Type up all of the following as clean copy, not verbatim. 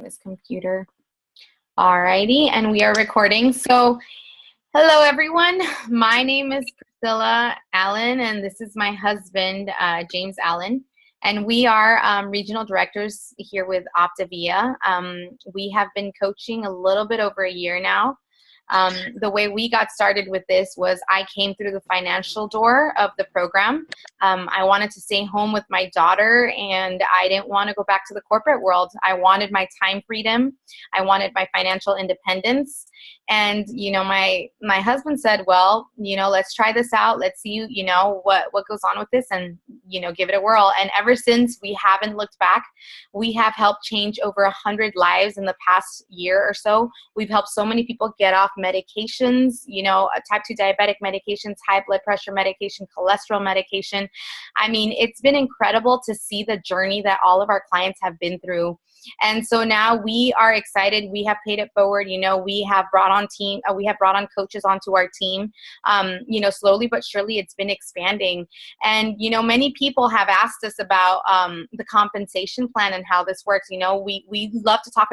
this computer. Alrighty, and we are recording. So, hello everyone. My name is Priscilla Allen, and this is my husband, James Allen. And we are regional directors here with Optavia. We have been coaching a little bit over a year now. The way we got started with this was I came through the financial door of the program. I wanted to stay home with my daughter, and I didn't want to go back to the corporate world. I wanted my time freedom. I wanted my financial independence. And, you know, my husband said, well, you know, let's try this out. Let's see, you know, what goes on with this and, you know, give it a whirl. And ever since, we haven't looked back. We have helped change over 100 lives in the past year or so. We've helped so many people get off medications, you know, type 2 diabetic medications, high blood pressure medication, cholesterol medication. I mean, it's been incredible to see the journey that all of our clients have been through. And so now we are excited. We have paid it forward. You know, we have brought on coaches onto our team. You know, slowly but surely it's been expanding. And, you know, many people have asked us about the compensation plan and how this works. You know, we love to talk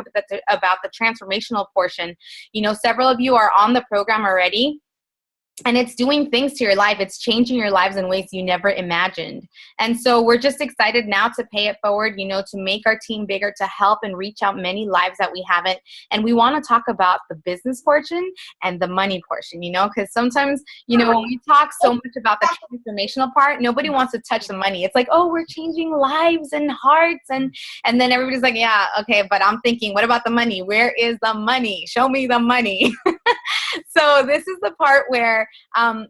about the transformational portion. You know, several of you are on the program already. And it's doing things to your life. It's changing your lives in ways you never imagined. And so we're just excited now to pay it forward, you know, to make our team bigger, to help and reach out many lives that we haven't. And we want to talk about the business portion and the money portion, you know, because sometimes, you know, when we talk so much about the transformational part, nobody wants to touch the money. It's like, oh, we're changing lives and hearts. And then everybody's like, yeah, okay. But I'm thinking, what about the money? Where is the money? Show me the money. So this is the part where,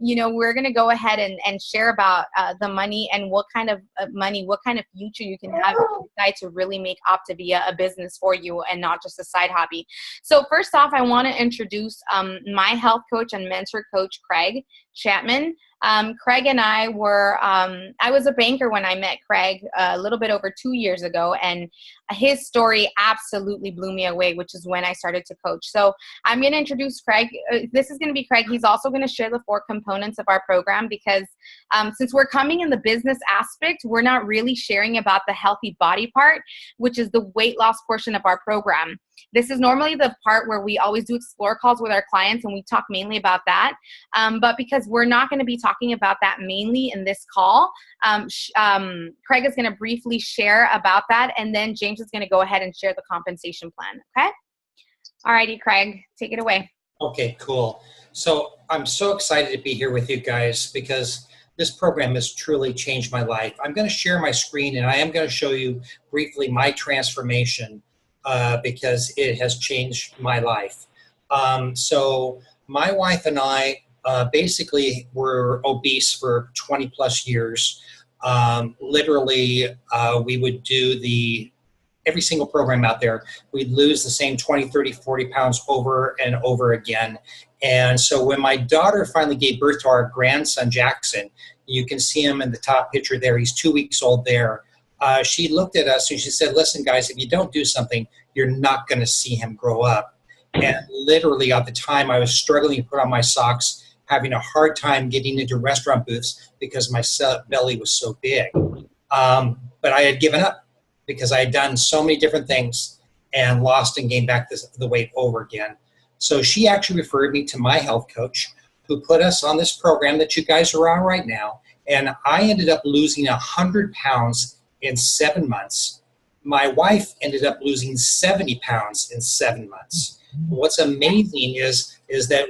you know, we're going to go ahead and share about the money and what kind of money, what kind of future you can have if you decide to really make Optavia a business for you and not just a side hobby. So first off, I want to introduce my health coach and mentor coach, Craig Chapman. Craig and I were, I was a banker when I met Craig a little bit over 2 years ago, and his story absolutely blew me away, which is when I started to coach. So I'm going to introduce Craig. This is going to be Craig. He's also going to share the 4 components of our program because since we're coming in the business aspect, we're not really sharing about the healthy body part, which is the weight loss portion of our program. This is normally the part where we always do explore calls with our clients and we talk mainly about that. But because we're not going to be talking about that mainly in this call, Craig is going to briefly share about that, and then James is going to go ahead and share the compensation plan. Okay? Alrighty, Craig, take it away. Okay, cool. So I'm so excited to be here with you guys because this program has truly changed my life. I'm going to share my screen and I am going to show you briefly my transformation because it has changed my life. So my wife and I basically were obese for 20 plus years. Literally, we would do every single program out there. We'd lose the same 20, 30, 40 pounds over and over again. And so when my daughter finally gave birth to our grandson, Jackson, you can see him in the top picture there. He's 2 weeks old there. She looked at us and she said, listen, guys, if you don't do something, you're not going to see him grow up. And literally at the time, I was struggling to put on my socks, having a hard time getting into restaurant booths because my belly was so big. But I had given up because I had done so many different things and lost and gained back the weight over again. So she actually referred me to my health coach who put us on this program that you guys are on right now. And I ended up losing 100 pounds in 7 months. My wife ended up losing 70 pounds in 7 months. What's amazing is that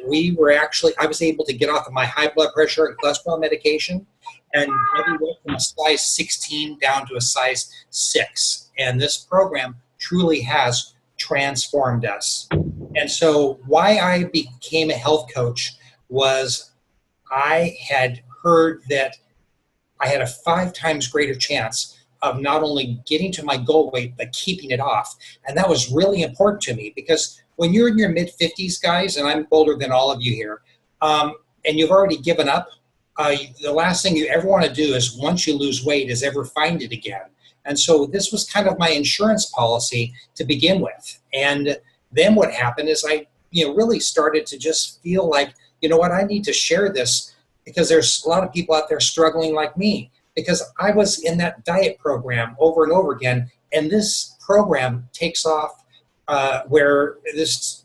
I was able to get off of my high blood pressure and cholesterol medication, and we went from a size 16 down to a size 6. And this program truly has transformed us. And so why I became a health coach was I had heard that I had a 5 times greater chance of not only getting to my goal weight, but keeping it off. And that was really important to me because when you're in your mid-50s, guys, and I'm older than all of you here, and you've already given up, the last thing you ever want to do is once you lose weight is ever find it again. And so this was kind of my insurance policy to begin with. And then what happened is I really started to just feel like, you know what, I need to share this because there's a lot of people out there struggling like me because I was in that diet program over and over again. And this program takes off where this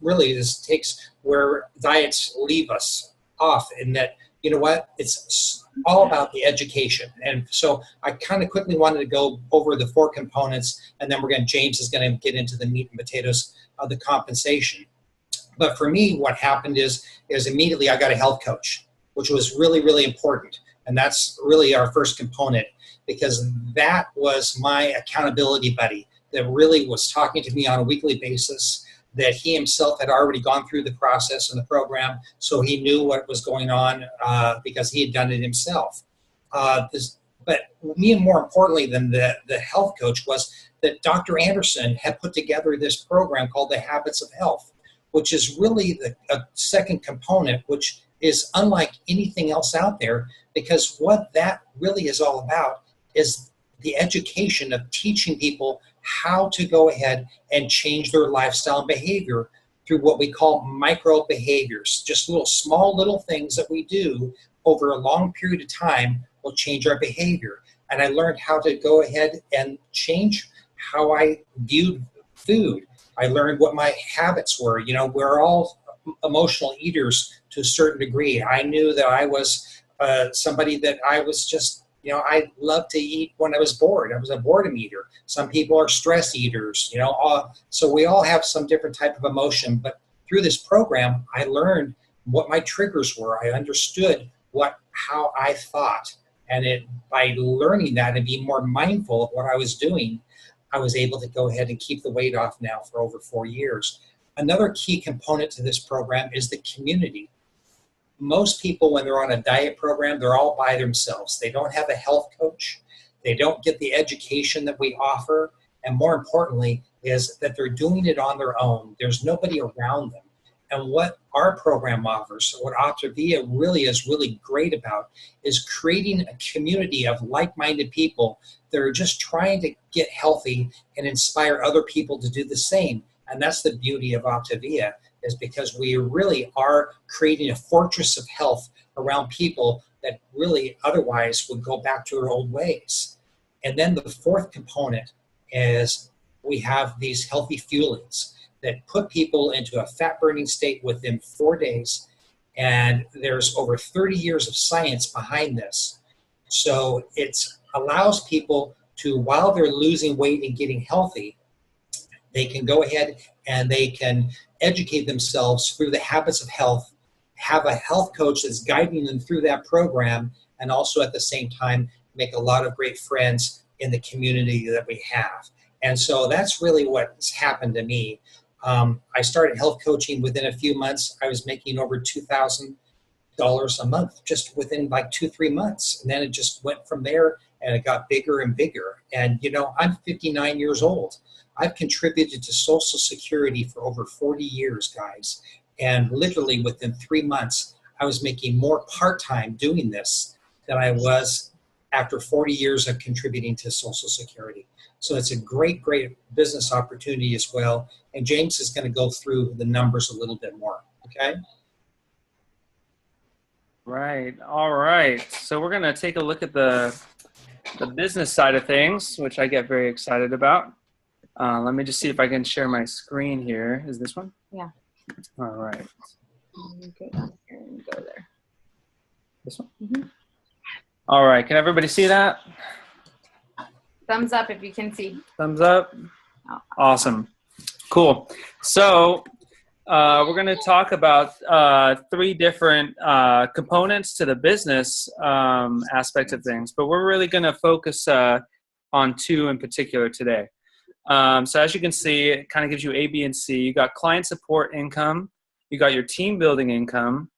takes where diets leave us off, in that, you know what, it's all about the education. And so I kind of quickly wanted to go over the 4 components, and then James is going to get into the meat and potatoes of the compensation. But for me, what happened is immediately I got a health coach, which was really, really important. And that's really our first component, because that was my accountability buddy that really was talking to me on a weekly basis, that he himself had already gone through the process and the program, so he knew what was going on because he had done it himself. But me, more importantly than the health coach, was that Dr. Anderson had put together this program called the Habits of Health, which is really a second component, which is unlike anything else out there, because what that really is all about is the education of teaching people how to go ahead and change their lifestyle and behavior through what we call micro behaviors. Just small little things that we do over a long period of time will change our behavior. And I learned how to go ahead and change how I viewed food. I learned what my habits were. You know, we're all emotional eaters to a certain degree. I knew that I was somebody that I was just, you know, I loved to eat when I was bored. I was a boredom eater. Some people are stress eaters, you know, so we all have some different type of emotion. But through this program, I learned what my triggers were. I understood how I thought. And by learning that and being more mindful of what I was doing, I was able to go ahead and keep the weight off now for over 4 years. Another key component to this program is the community. Most people, when they're on a diet program, they're all by themselves. They don't have a health coach. They don't get the education that we offer. And more importantly, is that they're doing it on their own. There's nobody around them. And what our program offers, what Optavia really is really great about, is creating a community of like-minded people that are just trying to get healthy and inspire other people to do the same. And that's the beauty of Optavia, is because we really are creating a fortress of health around people that really otherwise would go back to their old ways. And then the 4th component is we have these healthy fuelings that put people into a fat-burning state within 4 days. And there's over 30 years of science behind this. So it allows people to, while they're losing weight and getting healthy, they can go ahead and they can educate themselves through the habits of health, have a health coach that's guiding them through that program, and also at the same time make a lot of great friends in the community that we have. And so that's really what's happened to me. I started health coaching within a few months. I was making over $2,000 a month just within like 2-3 months. And then it just went from there, and it got bigger and bigger. And, you know, I'm 59 years old. I've contributed to Social Security for over 40 years, guys. And literally within 3 months, I was making more part-time doing this than I was after 40 years of contributing to Social Security. So it's a great, great business opportunity as well. And James is going to go through the numbers a little bit more, okay? Right. All right. So we're going to take a look at the business side of things, which I get very excited about. Let me just see if I can share my screen here. Is this one? Yeah. All right. Go down here and go there. This one? Mm-hmm. All right. Can everybody see that? Thumbs up if you can see. Thumbs up. Oh. Awesome. Cool. So we're going to talk about 3 different components to the business aspect of things, but we're really going to focus on 2 in particular today. So as you can see, it kind of gives you A, B, and C. You got client support income, you got your team building income,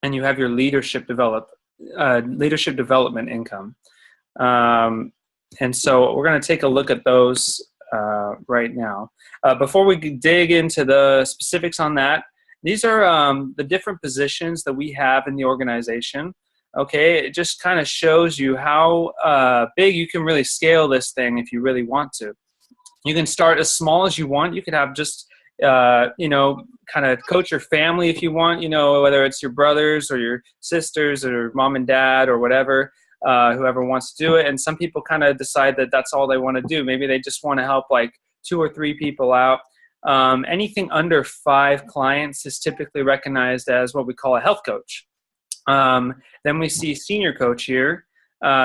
and you have your leadership development income. And so we're going to take a look at those right now. Before we dig into the specifics on that, these are the different positions that we have in the organization. Okay, it just kind of shows you how big you can really scale this thing if you really want to. You can start as small as you want. You could have just, you know, kind of coach your family if you want, you know, whether it's your brothers or your sisters or mom and dad or whatever, whoever wants to do it. And some people kind of decide that that's all they want to do. Maybe they just want to help like 2 or 3 people out. Anything under 5 clients is typically recognized as what we call a health coach. Then we see senior coach here.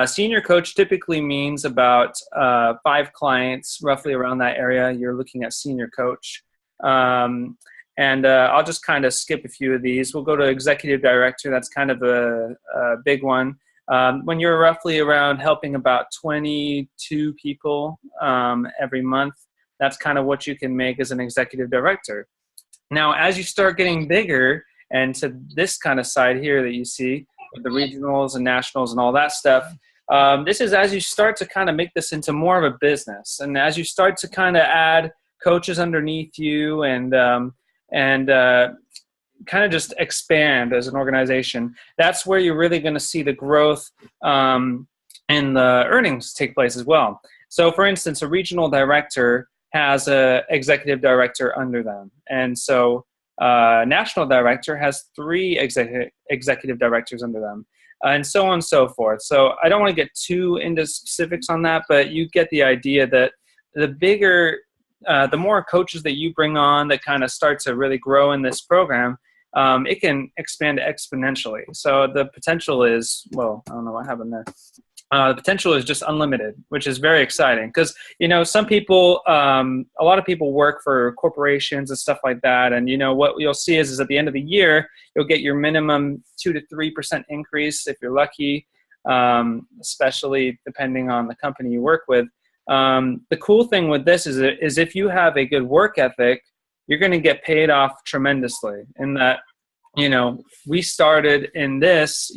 Senior coach typically means about 5 clients, roughly around that area. You're looking at senior coach. I'll just kind of skip a few of these. We'll go to executive director. That's kind of a big one. When you're roughly around helping about 22 people every month, that's kind of what you can make as an executive director. Now, as you start getting bigger, and to this kind of side here that you see, with the regionals and nationals and all that stuff, this is as you start to kind of make this into more of a business. And as you start to kind of add coaches underneath you and kind of just expand as an organization, that's where you're really going to see the growth and the earnings take place as well. So for instance, a regional director has a executive director under them. And so national director has 3 executive directors under them, and so on and so forth. So I don't want to get too into specifics on that, but you get the idea that the bigger, the more coaches that you bring on that kind of start to really grow in this program, it can expand exponentially. So the potential is, well, I don't know what happened there. The potential is just unlimited, which is very exciting because, some people, a lot of people work for corporations and stuff like that. And, what you'll see is at the end of the year, you'll get your minimum 2 to 3% increase if you're lucky, especially depending on the company you work with. The cool thing with this is if you have a good work ethic, you're going to get paid off tremendously in that, we started in this,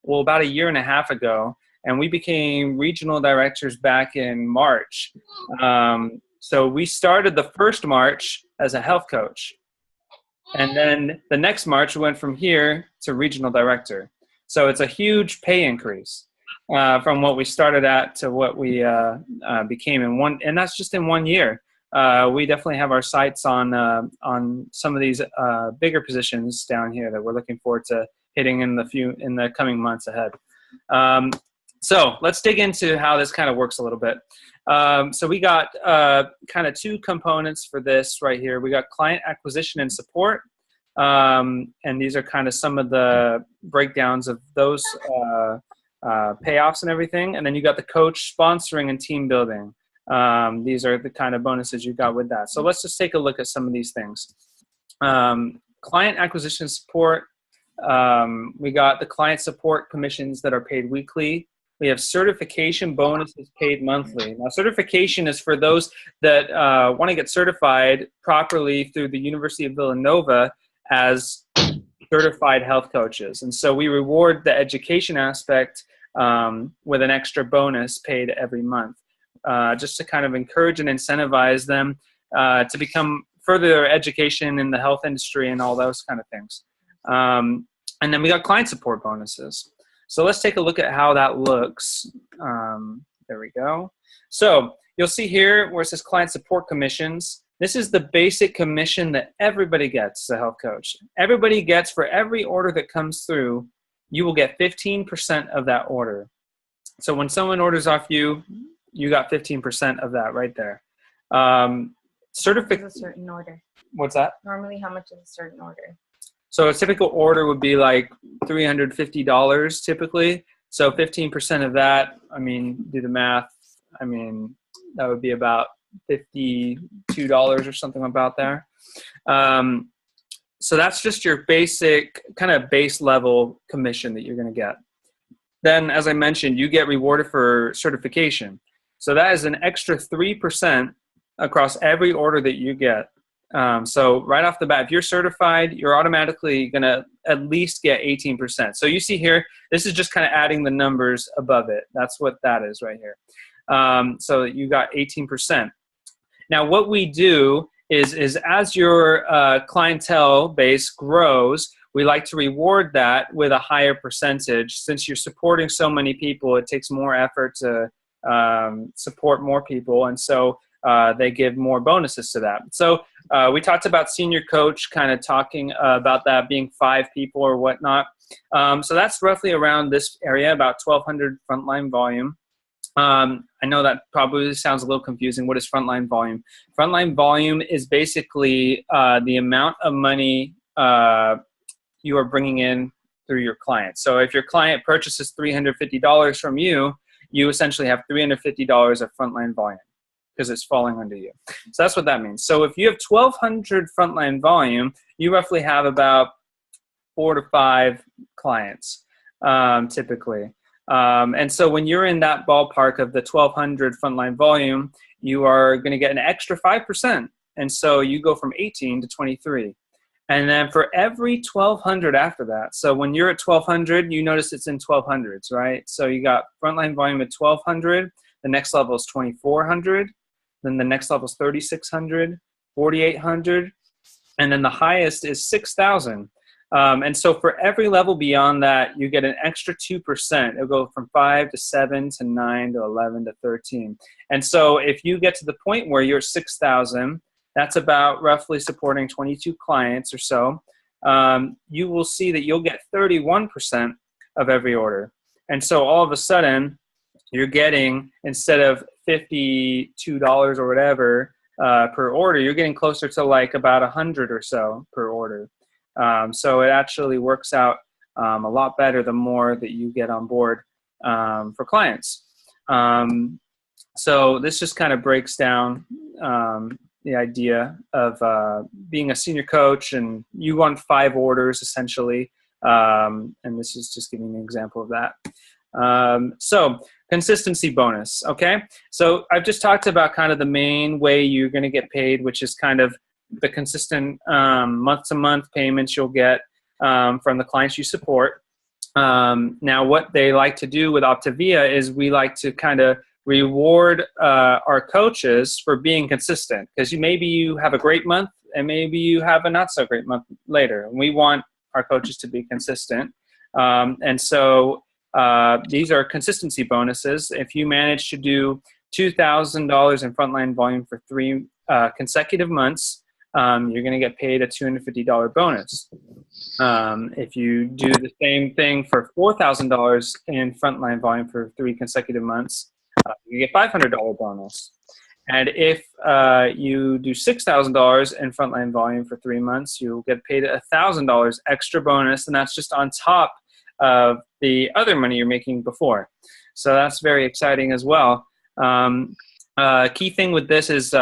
about a year and a half ago. And we became regional directors back in March. So we started the first March as a health coach. And then the next March, we went from here to regional director. So it's a huge pay increase from what we started at to what we became in one. And that's just in 1 year. We definitely have our sights on some of these bigger positions down here that we're looking forward to hitting in the coming months ahead. So let's dig into how this kind of works a little bit. So we got kind of 2 components for this right here. We got client acquisition and support. And these are kind of some of the breakdowns of those payoffs and everything. And then you got the coach sponsoring and team building. These are the kind of bonuses you got with that. So let's just take a look at some of these things. Client acquisition support. We got the client support commissions that are paid weekly. We have certification bonuses paid monthly. Now, certification is for those that want to get certified properly through the University of Villanova as certified health coaches. And so we reward the education aspect with an extra bonus paid every month, just to kind of encourage and incentivize them to become further their education in the health industry and all those kind of things. And then we got client support bonuses. So let's take a look at how that looks. There we go. So you'll see here where it says client support commissions. This is the basic commission that everybody gets as a health coach. Everybody gets, for every order that comes through, you will get 15% of that order. So when someone orders off you, you got 15% of that right there. A certain order. What's that? Normally, how much is a certain order? So a typical order would be like $350 typically. So 15% of that, I mean, do the math. I mean, that would be about $52 or something about there. So that's just your basic kind of base level commission that you're going to get. Then, as I mentioned, you get rewarded for certification. So that is an extra 3% across every order that you get. So right off the bat, if you're certified, you're automatically going to at least get 18%. So you see here, this is just kind of adding the numbers above it. That's what that is right here. So you got 18%. Now what we do is as your clientele base grows, we like to reward that with a higher percentage. Since you're supporting so many people, it takes more effort to support more people. And so they give more bonuses to that. So we talked about senior coach, kind of talking about that being 5 people or whatnot. So that's roughly around this area, about 1,200 frontline volume. I know that probably sounds a little confusing. What is frontline volume? Frontline volume is basically the amount of money you are bringing in through your client. So if your client purchases $350 from you, you essentially have $350 of frontline volume because it's falling under you. So that's what that means. So if you have 1,200 frontline volume, you roughly have about 4 to 5 clients typically. And so when you're in that ballpark of the 1,200 frontline volume, you are going to get an extra 5%. And so you go from 18 to 23. And then for every 1,200 after that, so when you're at 1,200, you notice it's in 1,200s, right? So you got frontline volume at 1,200, the next level is 2,400, then the next level is 3,600, 4,800, and then the highest is 6,000. And so for every level beyond that, you get an extra 2%. It'll go from 5 to 7 to 9 to 11 to 13. And so if you get to the point where you're 6,000, that's about roughly supporting 22 clients or so, you will see that you'll get 31% of every order. And so all of a sudden, you're getting, instead of $52 or whatever per order, you're getting closer to like about 100 or so per order. So it actually works out a lot better the more that you get on board for clients. So this just kind of breaks down the idea of being a senior coach, and you want 5 orders essentially. And this is just giving an example of that. So consistency bonus. Okay. So I've just talked about kind of the main way you're going to get paid, which is kind of the consistent month-to-month payments you'll get from the clients you support. Now, what they like to do with Optavia is we like to kind of reward our coaches for being consistent, because maybe you have a great month and maybe you have a not so great month later. And we want our coaches to be consistent. And so these are consistency bonuses. If you manage to do $2,000 in frontline volume for 3 consecutive months, you're going to get paid a $250 bonus. If you do the same thing for $4,000 in frontline volume for 3 consecutive months, you get $500 bonus. And if you do $6,000 in frontline volume for 3 months, you'll get paid $1,000 extra bonus, and that's just on top of the other money you're making before. So that's very exciting as well. Key thing with this is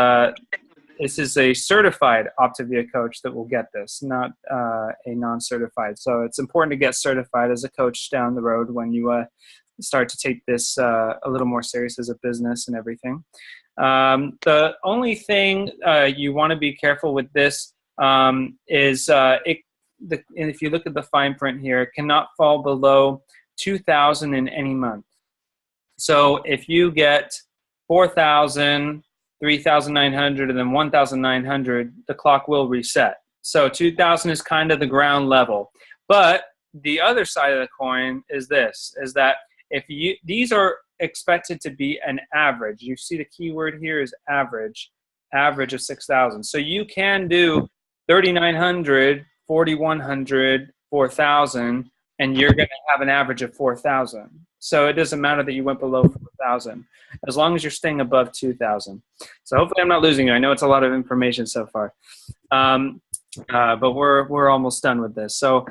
this is a certified Optavia coach that will get this, not a non-certified. So it's important to get certified as a coach down the road when you start to take this a little more serious as a business and everything. The only thing you want to be careful with this is if you look at the fine print here, it cannot fall below 2,000 in any month. So if you get 4,000, 3,900, and then 1,900, the clock will reset. So 2,000 is kind of the ground level. But the other side of the coin is this, is that if these are expected to be an average. You see the keyword here is average of 6,000. So you can do 3,900, 4,100, 4,000, and you're going to have an average of 4,000. So it doesn't matter that you went below 4,000, as long as you're staying above 2,000. So hopefully I'm not losing you. I know it's a lot of information so far. But we're almost done with this. So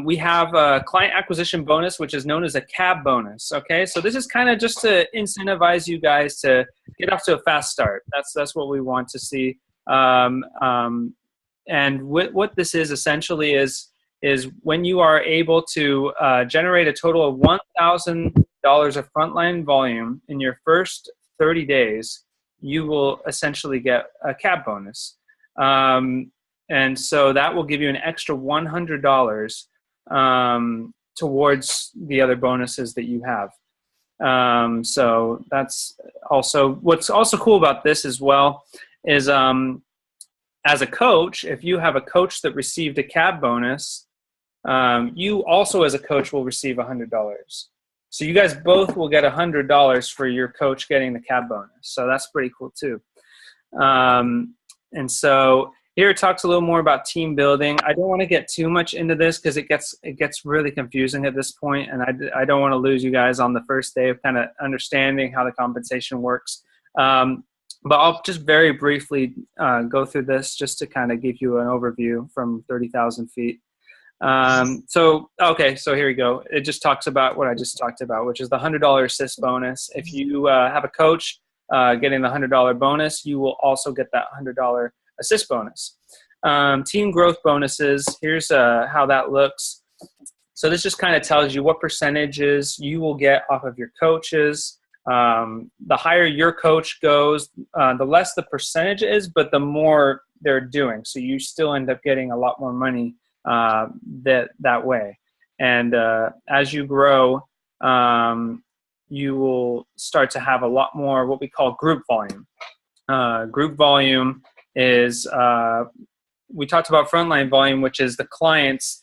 we have a client acquisition bonus, which is known as a CAB bonus. Okay, so this is kind of just to incentivize you guys to get off to a fast start. That's what we want to see. And what this is essentially is when you are able to generate a total of $1,000 of frontline volume in your first 30 days, you will essentially get a CAB bonus. And so that will give you an extra $100 towards the other bonuses that you have. So that's also, what's also cool about this as well is as a coach, if you have a coach that received a CAB bonus, you also as a coach will receive $100. So you guys both will get $100 for your coach getting the CAB bonus. So that's pretty cool too. And so here it talks a little more about team building. I don't want to get too much into this because it gets really confusing at this point, and I don't want to lose you guys on the first day of kind of understanding how the compensation works. But I'll just very briefly go through this just to kind of give you an overview from 30,000 feet. So here we go. It just talks about what I just talked about, which is the $100 assist bonus. If you have a coach getting the $100 bonus, you will also get that $100 assist bonus. Team growth bonuses, here's how that looks. So this just kind of tells you what percentages you will get off of your coaches. The higher your coach goes, the less the percentage is, but the more they're doing. So you still end up getting a lot more money that way. And as you grow, you will start to have a lot more what we call group volume. Group volume is, we talked about frontline volume, which is the clients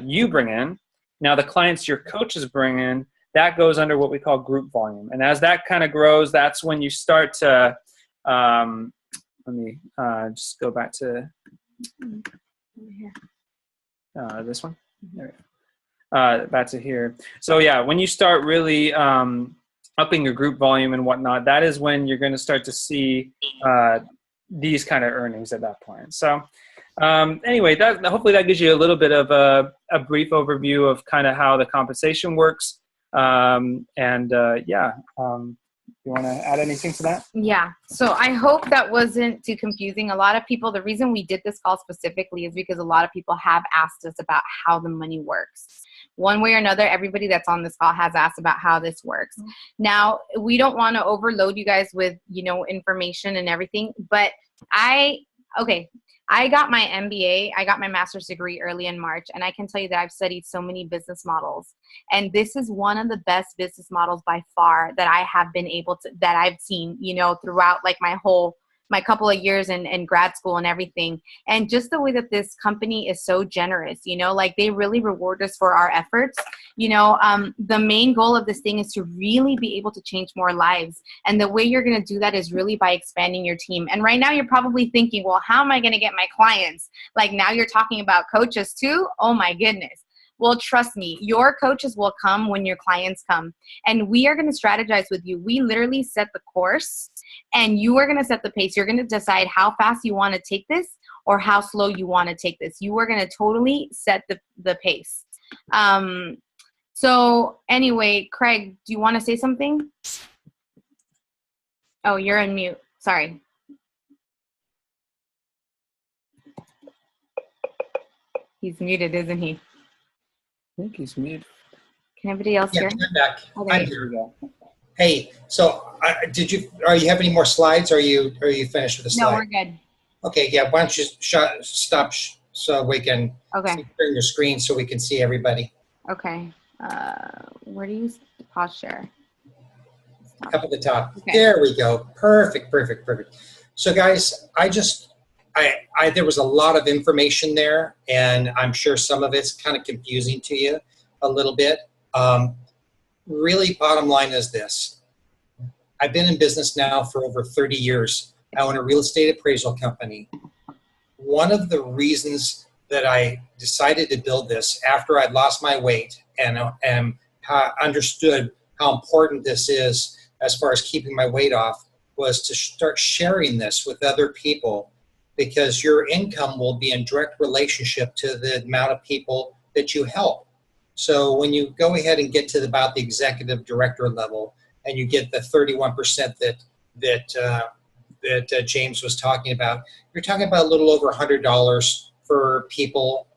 you bring in. Now the clients your coaches bring in, that goes under what we call group volume. And as that kind of grows, that's when you start to, let me just go back to this one. There we go. Back to here. So yeah, when you start really upping your group volume and whatnot, that is when you're going to start to see these kind of earnings at that point. So anyway, hopefully that gives you a little bit of a brief overview of kind of how the compensation works. You want to add anything to that? Yeah. So I hope that wasn't too confusing. A lot of people, the reason we did this call specifically is because a lot of people have asked us about how the money works. One way or another, everybody that's on this call has asked about how this works. Now, we don't want to overload you guys with, information and everything, but I got my MBA, I got my master's degree early in March, and I can tell you that I've studied so many business models. And this is one of the best business models by far that I have been that I've seen, throughout like my couple of years in grad school and everything. And just the way that this company is so generous, like they really reward us for our efforts. The main goal of this thing is to really be able to change more lives. And the way you're going to do that is really by expanding your team. And right now you're probably thinking, well, how am I going to get my clients? Like now you're talking about coaches too? Oh my goodness. Well, trust me, your coaches will come when your clients come. And we are going to strategize with you. We literally set the course and you are going to set the pace. You're going to decide how fast you want to take this or how slow you want to take this. You are going to totally set the pace. So anyway, Craig, do you want to say something? Oh, you're on mute. Sorry. He's muted, isn't he? I think he's muted. Can anybody else hear? I'm back. Oh, I'm here. Hey, so are you have any more slides? Or are you finished with the slide? No, we're good. Okay, yeah. Why don't you stop so we can share your screen so we can see everybody. Okay. Where do you pause share? Stop. Up at the top. Okay. There we go. Perfect. So guys, there was a lot of information there, and I'm sure some of it's kind of confusing to you a little bit. Really, bottom line is this. I've been in business now for over 30 years. I own a real estate appraisal company. One of the reasons that I decided to build this after I'd lost my weight and understood how important this is as far as keeping my weight off was to start sharing this with other people, because your income will be in direct relationship to the amount of people that you help. So when you go ahead and get to about the executive director level and you get the 31% that James was talking about, you're talking about a little over $100 for people,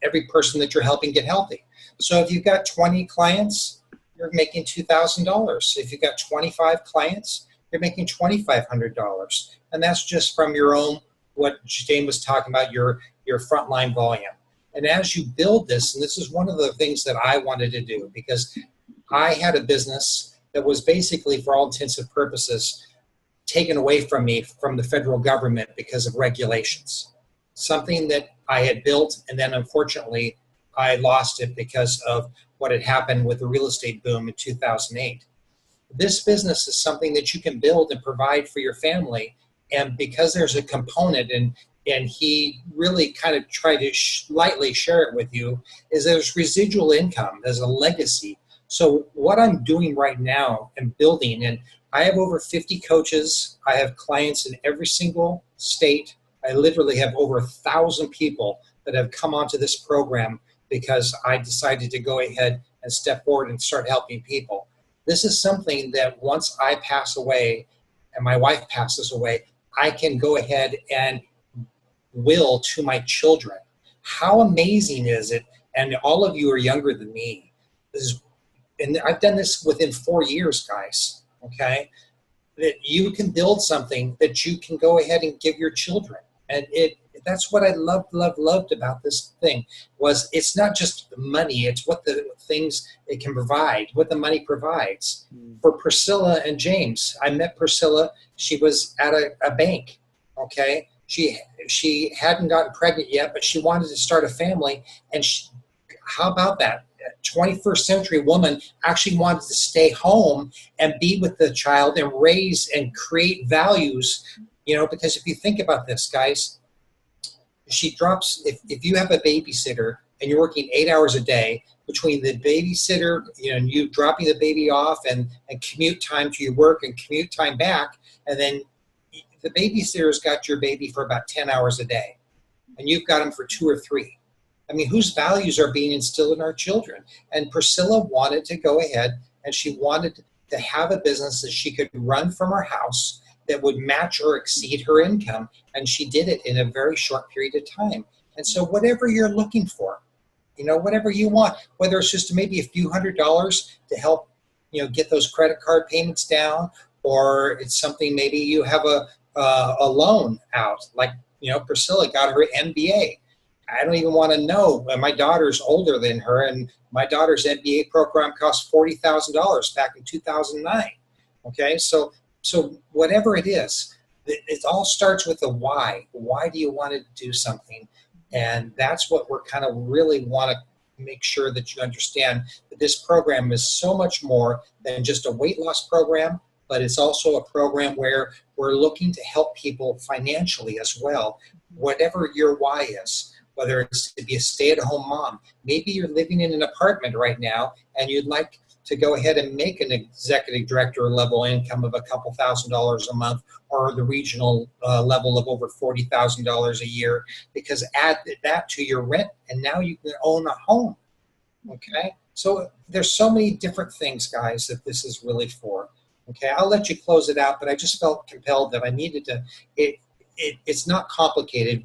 every person that you're helping get healthy. So if you've got 20 clients, you're making $2,000. If you've got 25 clients, you're making $2,500. And that's just from your own, what James was talking about, your frontline volume. And as you build this, and this is one of the things that I wanted to do, because I had a business that was basically, for all intents and purposes, taken away from me from the federal government because of regulations. Something that I had built, and then unfortunately, I lost it because of what had happened with the real estate boom in 2008. This business is something that you can build and provide for your family. And because there's a component, and and he really kind of tried to lightly share it with you, is there's residual income, there's a legacy. So what I'm doing right now and building, and I have over 50 coaches. I have clients in every single state. I literally have over 1,000 people that have come onto this program because I decided to go ahead and step forward and start helping people. This is something that once I pass away and my wife passes away, I can go ahead and will to my children. How amazing is it? And all of you are younger than me. And I've done this within 4 years, guys, okay? That you can build something that you can go ahead and give your children. And that's what I loved about this thing, was it's not just the money, it's what the things it can provide, what the money provides. For Priscilla and James, I met Priscilla, she was at a bank, okay? She hadn't gotten pregnant yet, but she wanted to start a family, and how about that? A 21st century woman actually wanted to stay home and be with the child and raise and create values, because if you think about this, guys, she drops, if you have a babysitter and you're working 8 hours a day, between the babysitter, and you dropping the baby off and commute time to your work and commute time back, and then the babysitter's got your baby for about 10 hours a day, and you've got them for 2 or 3. I mean, whose values are being instilled in our children? And Priscilla wanted to go ahead, and she wanted to have a business that she could run from her house that would match or exceed her income, and she did it in a very short period of time. And so whatever you're looking for, whatever you want, whether it's just maybe a few $100s to help, get those credit card payments down, or it's something maybe you have a loan out, like, Priscilla got her MBA. I don't even want to know. My daughter's older than her, and my daughter's MBA program cost $40,000 back in 2009. Okay, so whatever it is, it all starts with the why. Why do you want to do something? And that's what we're kind of really want to make sure that you understand, that this program is so much more than just a weight loss program, but it's also a program where we're looking to help people financially as well, whatever your why is. Whether it's to be a stay-at-home mom, maybe you're living in an apartment right now and you'd like to go ahead and make an executive director level income of a couple $1,000s a month, or the regional level of over $40,000 a year, because add that to your rent and now you can own a home. Okay, so there's so many different things, guys, that this is really for. Okay, I'll let you close it out, but I just felt compelled that I needed to. It's not complicated.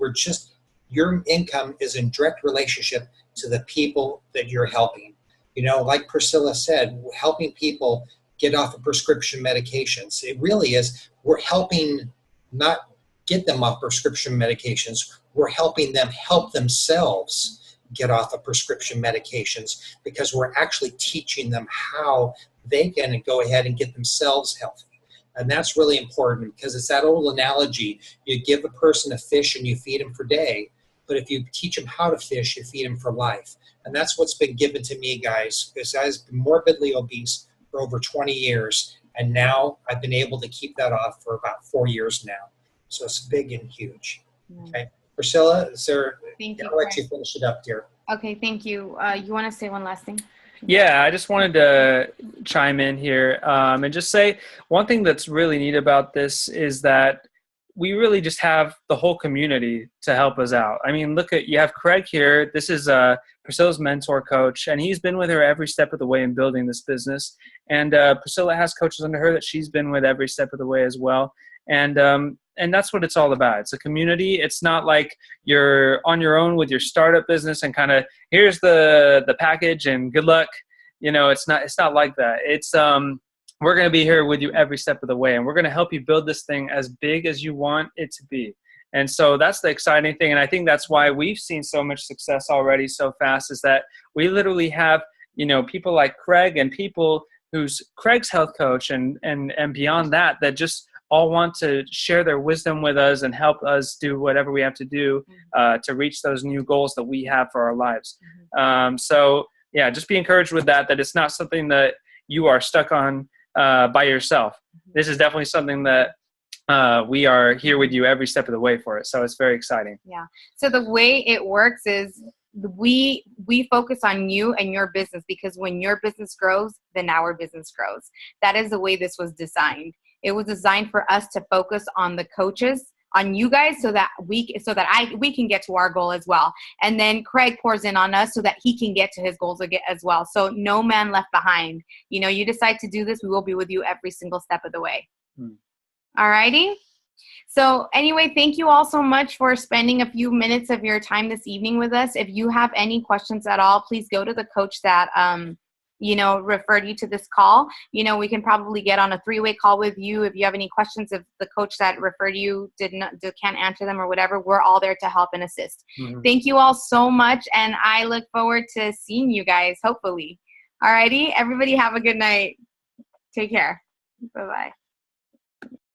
Your income is in direct relationship to the people that you're helping. Like Priscilla said, helping people get off of prescription medications. It really is. We're helping not get them off prescription medications. We're helping them help themselves get off of prescription medications, because we're actually teaching them how they can go ahead and get themselves healthy. And that's really important, because it's that old analogy. You give a person a fish and you feed him for a day, but if you teach them how to fish, you feed them for life. And that's what's been given to me, guys, because I've been morbidly obese for over 20 years. And now I've been able to keep that off for about 4 years now. So it's big and huge. Okay. Priscilla, Thank you. I'll let you finish it up, dear. Okay, thank you. You want to say one last thing? Yeah, I just wanted to chime in here and just say one thing that's really neat about this is that we really just have the whole community to help us out. I mean, you have Craig here. This is Priscilla's mentor coach, and he's been with her every step of the way in building this business. And Priscilla has coaches under her that she's been with every step of the way as well. And that's what it's all about. It's a community. It's not like you're on your own with your startup business and kind of here's the package and good luck. It's not like that. It's we're going to be here with you every step of the way, and we're going to help you build this thing as big as you want it to be. And so that's the exciting thing. And I think that's why we've seen so much success already so fast, is that we literally have, people like Craig and people who's Craig's health coach and beyond that just all want to share their wisdom with us and help us do whatever we have to do to reach those new goals that we have for our lives. So yeah, just be encouraged with that it's not something that you are stuck on by yourself. This is definitely something that we are here with you every step of the way for it. So it's very exciting. Yeah. So the way it works is we focus on you and your business, because when your business grows, then our business grows. That is the way this was designed. It was designed for us to focus on the coaches, on you guys, so that we can get to our goal as well. And then Craig pours in on us so that he can get to his goals as well. So no man left behind. You know, you decide to do this, we will be with you every single step of the way. All righty. So anyway, thank you all so much for spending a few minutes of your time this evening with us. If you have any questions at all, please go to the coach that, referred you to this call. You know, we can probably get on a 3-way call with you. If you have any questions, if the coach that referred you can't answer them or whatever, we're all there to help and assist. Thank you all so much. And I look forward to seeing you guys, hopefully. All righty. Everybody have a good night. Take care. Bye-bye.